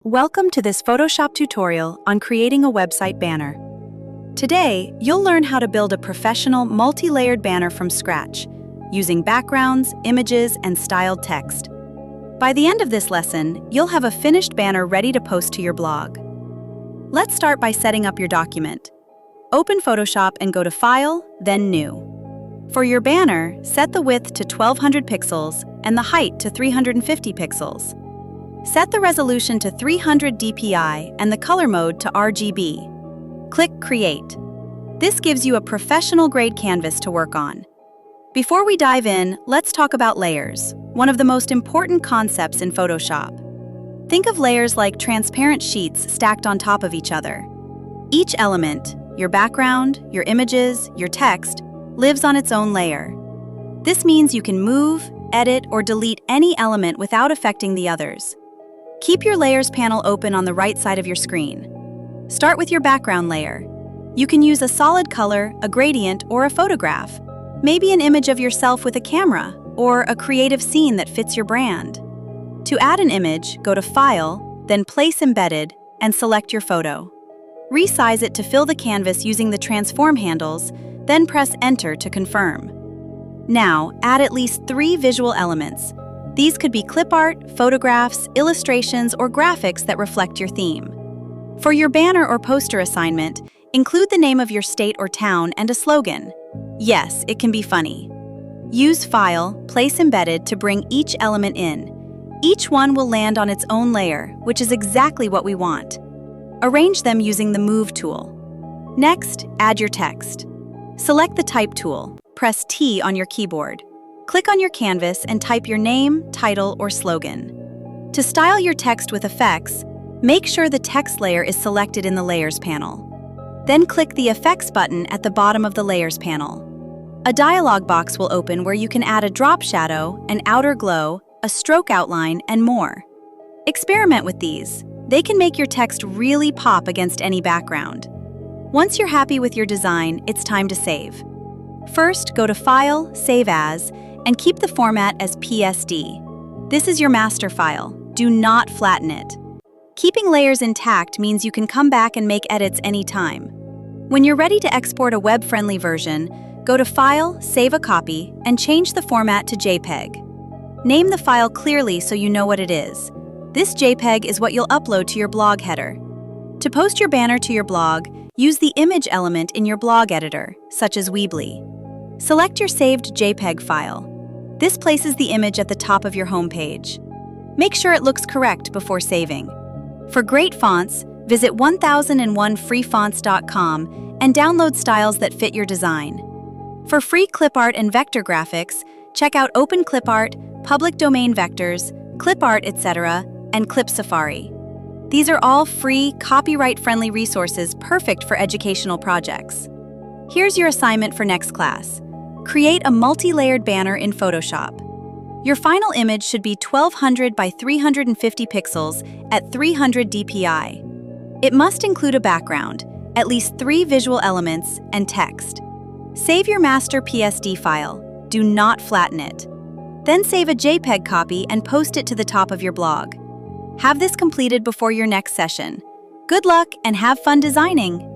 Welcome to this Photoshop tutorial on creating a website banner. Today, you'll learn how to build a professional multi-layered banner from scratch, using backgrounds, images, and styled text. By the end of this lesson, you'll have a finished banner ready to post to your blog. Let's start by setting up your document. Open Photoshop and go to File, then New. For your banner, set the width to 1200 pixels and the height to 350 pixels. Set the resolution to 300 dpi and the color mode to RGB. Click Create. This gives you a professional-grade canvas to work on. Before we dive in, let's talk about layers, one of the most important concepts in Photoshop. Think of layers like transparent sheets stacked on top of each other. Each element, your background, your images, your text, lives on its own layer. This means you can move, edit, or delete any element without affecting the others. Keep your Layers panel open on the right side of your screen. Start with your background layer. You can use a solid color, a gradient, or a photograph. Maybe an image of yourself with a camera, or a creative scene that fits your brand. To add an image, go to File, then Place Embedded, and select your photo. Resize it to fill the canvas using the transform handles, then press Enter to confirm. Now, add at least 3 visual elements. These could be clip art, photographs, illustrations, or graphics that reflect your theme. For your banner or poster assignment, include the name of your state or town and a slogan. Yes, it can be funny. Use File, Place Embedded to bring each element in. Each one will land on its own layer, which is exactly what we want. Arrange them using the Move tool. Next, add your text. Select the Type tool. Press T on your keyboard. Click on your canvas and type your name, title, or slogan. To style your text with effects, make sure the text layer is selected in the Layers panel. Then click the Effects button at the bottom of the Layers panel. A dialog box will open where you can add a drop shadow, an outer glow, a stroke outline, and more. Experiment with these. They can make your text really pop against any background. Once you're happy with your design, it's time to save. First, go to File, Save As, and keep the format as PSD. This is your master file. Do not flatten it. Keeping layers intact means you can come back and make edits anytime. When you're ready to export a web-friendly version, go to File, Save a Copy, and change the format to JPEG. Name the file clearly so you know what it is. This JPEG is what you'll upload to your blog header. To post your banner to your blog, use the image element in your blog editor, such as Weebly. Select your saved JPEG file. This places the image at the top of your homepage. Make sure it looks correct before saving. For great fonts, visit 1001freefonts.com and download styles that fit your design. For free clip art and vector graphics, check out OpenClipArt, Public Domain Vectors, ClipArt, etc., and Clip Safari. These are all free, copyright-friendly resources perfect for educational projects. Here's your assignment for next class. Create a multi-layered banner in Photoshop. Your final image should be 1200 by 350 pixels at 300 dpi. It must include a background, at least 3 visual elements, and text. Save your master PSD file. Do not flatten it. Then save a JPEG copy and post it to the top of your blog. Have this completed before your next session. Good luck and have fun designing!